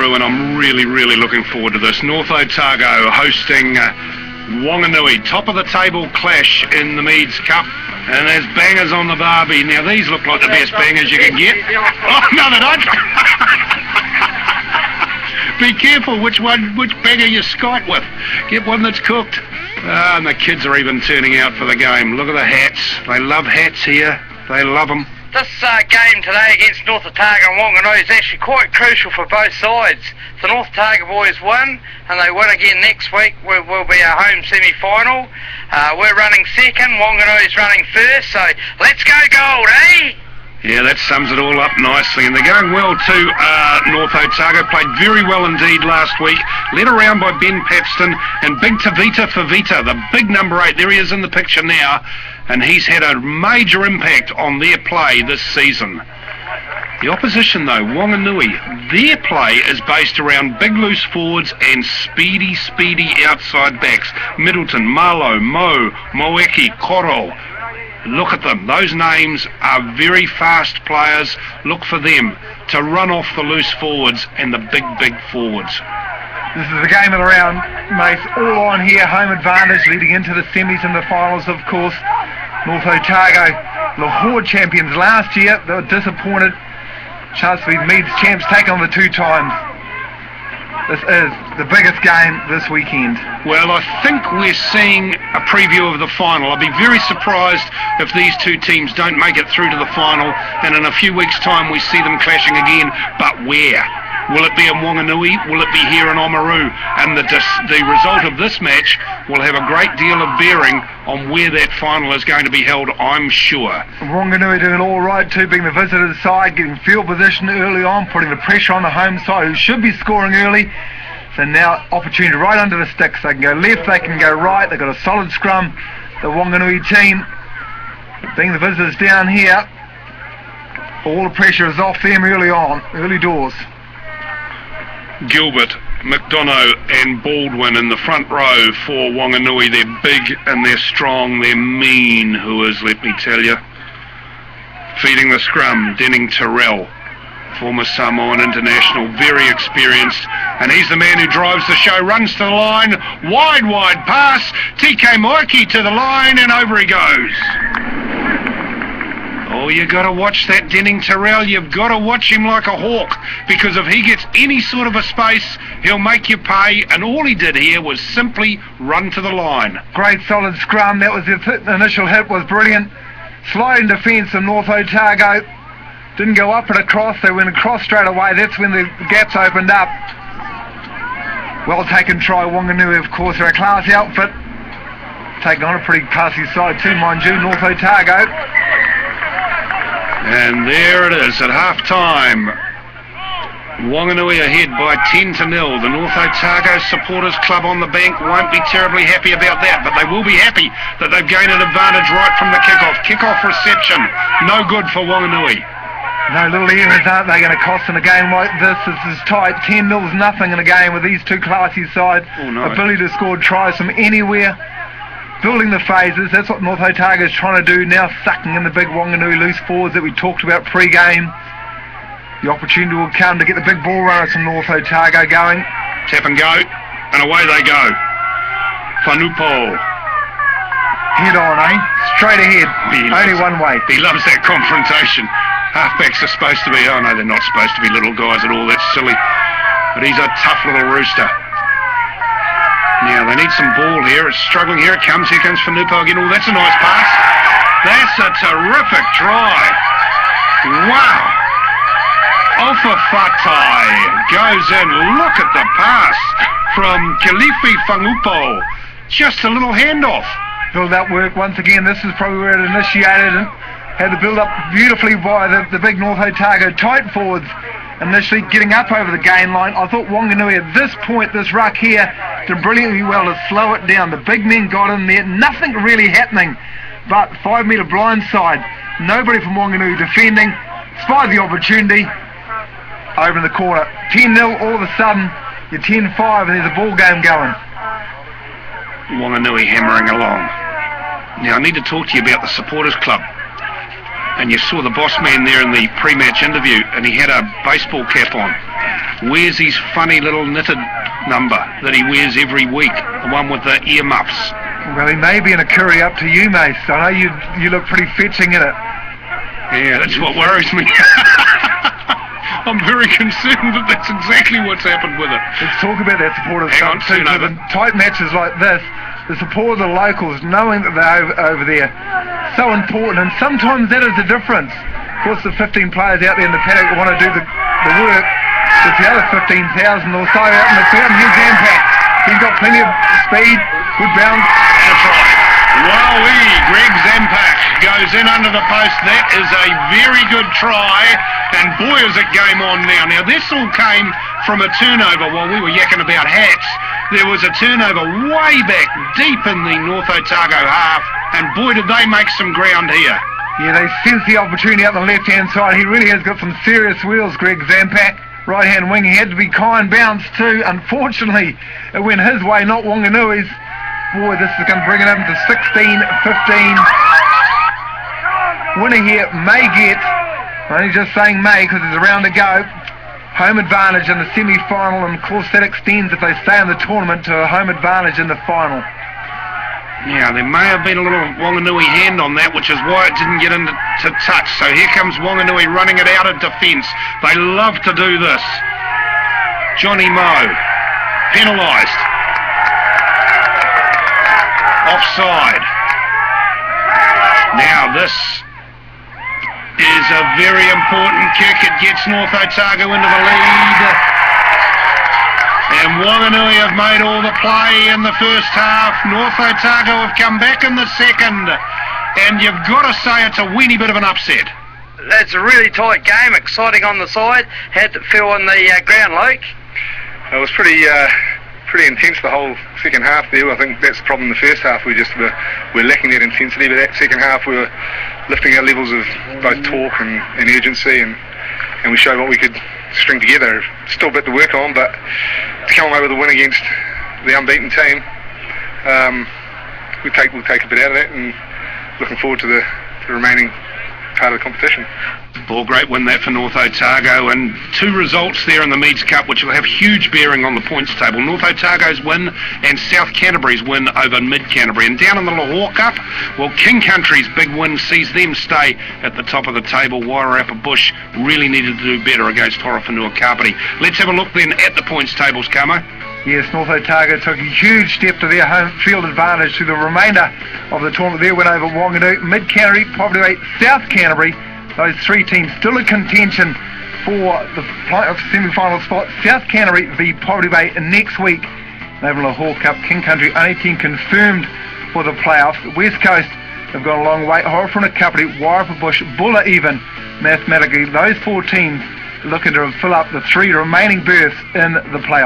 Oamaru, and I'm really looking forward to this. North Otago hosting Wanganui, top of the table clash in the Meads Cup, and there's bangers on the barbie. Now these look like the best bangers you can get. Oh no, they don't. Be careful which banger you skite with. Get one that's cooked. And the kids are even turning out for the game. Look at the hats. They love hats here. They love them. This game today against North Otago and Wanganui is actually quite crucial for both sides. The North Otago boys win, and they win again next week. Will be our home semi-final. We're running second, Wanganui's running first, so let's go gold, eh? Yeah, that sums it all up nicely, and they're going well too. North Otago played very well indeed last week, led around by Ben Paxton, and big Tavita for Vita, the big number 8. There he is in the picture now, and he's had a major impact on their play this season. The opposition though, Wanganui, their play is based around big loose forwards and speedy outside backs. Middleton, Marlowe, Mo, Moeki, Koro. Look at them. Those names are very fast players. Look for them to run off the loose forwards and the big forwards. This is the game of the round, mates. All on here, home advantage leading into the semis and the finals, of course. North Otago, Lahore champions last year. They were disappointed. Chance to be Meads champs, take on the 2 times. This is the biggest game this weekend. Well, I think we're seeing a preview of the final. I'd be very surprised if these 2 teams don't make it through to the final, and in a few weeks' time we see them clashing again. But where? Will it be in Wanganui? Will it be here in Oamaru? And the result of this match will have a great deal of bearing on where that final is going to be held, I'm sure. Wanganui doing all right too, being the visitors' side, getting field position early on, putting the pressure on the home side, who should be scoring early. So now opportunity right under the sticks. They can go left, they can go right. They've got a solid scrum, the Wanganui team. Being the visitors down here, all the pressure is off them early on, early doors. Gilbert, McDonough and Baldwin in the front row for Wanganui. They're big and they're strong, they're mean, whoas, let me tell you. Feeding the scrum, Denning Terrell, former Samoan international, very experienced, and he's the man who drives the show, runs to the line, wide pass, TK Moiki to the line, and over he goes. Oh, you got to watch that Denning Terrell. You've got to watch him like a hawk, because if he gets any sort of a space, he'll make you pay, and all he did here was simply run to the line. Great solid scrum. That was the initial hit, was brilliant. Sliding defence of North Otago. Didn't go up and across, they went across straight away. That's when the gaps opened up. Well taken try, Wanganui, of course. They're a class outfit. Taking on a pretty classy side too, mind you, North Otago. And there it is at half-time. Wanganui ahead by 10-0. The North Otago Supporters Club on the bank won't be terribly happy about that, but they will be happy that they've gained an advantage right from the kickoff. Kickoff reception, no good for Wanganui. No, little errors aren't they going to cost in a game like this? This is tight. 10-0's nothing in a game with these 2 classy sides. Oh, no. Ability to score tries from anywhere. Building the phases, that's what North Otago is trying to do now, sucking in the big Wanganui loose forwards that we talked about pre-game. The opportunity will come to get the big ball runners from North Otago going. Tap and go, and away they go. Whanupo. Head on, eh? Straight ahead. Only one way. He loves that confrontation. Halfbacks are supposed to be, oh no, they're not supposed to be little guys at all, that's silly. But he's a tough little rooster. Now, they need some ball here. It's struggling. Here it comes. Here comes Whanupo again. Oh, that's a nice pass. That's a terrific try. Wow. Ofafatai goes in. Look at the pass from Kilifi Whanupo. Just a little handoff. Build-up work once again. This is probably where it initiated and had the build-up beautifully by the big North Otago tight forwards. Initially getting up over the gain line. I thought Wanganui at this point, this ruck here, did brilliantly well to slow it down. The big men got in there, nothing really happening, but 5 metre blind side. Nobody from Wanganui defending, spied the opportunity, over in the corner. 10-0, all of a sudden, you're 10-5 and there's a ball game going. Wanganui hammering along. Now I need to talk to you about the Supporters Club. And you saw the boss man there in the pre-match interview, and he had a baseball cap on. wears his funny little knitted number that he wears every week, the one with the earmuffs. Well, he may be in a curry up to you, mate. I know you look pretty fetching in it. Yeah, that's what worries me. I'm very concerned that that's exactly what's happened with it. Let's talk about that support of Hang on, too. In tight matches like this, the support of the locals, knowing that they're over there, so important, and sometimes that is the difference. Of course, the 15 players out there in the paddock want to do the work. There's the other 15,000 or so out in the field, and here's Zampak. He's got plenty of speed, good bounce. And a try. Wowee, Greg Zampak goes in under the post. That is a very good try, and boy is it game on now. Now this all came from a turnover while we were yakking about hats. There was a turnover way back deep in the North Otago half, and boy did they make some ground here. Yeah, they sense the opportunity out on the left-hand side. He really has got some serious wheels, Greg Zampak. Right-hand wing, he had to be kind bounce too. Unfortunately, it went his way, not Wanganui's. Boy, this is going to bring it up to 16-15. Winner here may get, I'm only just saying may because there's a round to go, home advantage in the semi-final, and of course that extends if they stay in the tournament to a home advantage in the final. Yeah, there may have been a little Wanganui hand on that, which is why it didn't get into touch. So here comes Wanganui running it out of defence. They love to do this. Johnny Moe, penalised. Offside. Now this is a very important kick. It gets North Otago into the lead. And Wanganui have made all the play in the first half. North Otago have come back in the second. And you've got to say it's a weeny bit of an upset. It's a really tight game, exciting on the side. How'd it feel on the ground, Luke? It was pretty intense the whole second half there. I think that's the problem in the first half. We're lacking that intensity, but that second half we were lifting our levels of both torque and urgency, and we showed what we could string together. Still a bit to work on, but to come away with a win against the unbeaten team, we'll take a bit out of that, and looking forward to the remaining part of the competition. Well, great win that for North Otago, and two results there in the Meads Cup which will have huge bearing on the points table. North Otago's win and South Canterbury's win over Mid Canterbury. And down in the Lahore Cup, well, King Country's big win sees them stay at the top of the table. Wairarapa Bush really needed to do better against Horowhenua Kapiti. Let's have a look then at the points tables, Kamo. Yes, North Otago took a huge step to their home field advantage through the remainder of the tournament. Their win over Wanganui, Mid Canterbury, Poverty, South Canterbury. Those three teams still in contention for the semi-final spot. South Canterbury v Poverty Bay next week. Over the Lahore Cup, King Country only team confirmed for the playoffs. West Coast have gone a long way. Horowhenua Kapiti, Wairarapa Bush, Bulla even mathematically. Those four teams looking to fill up the three remaining berths in the playoffs.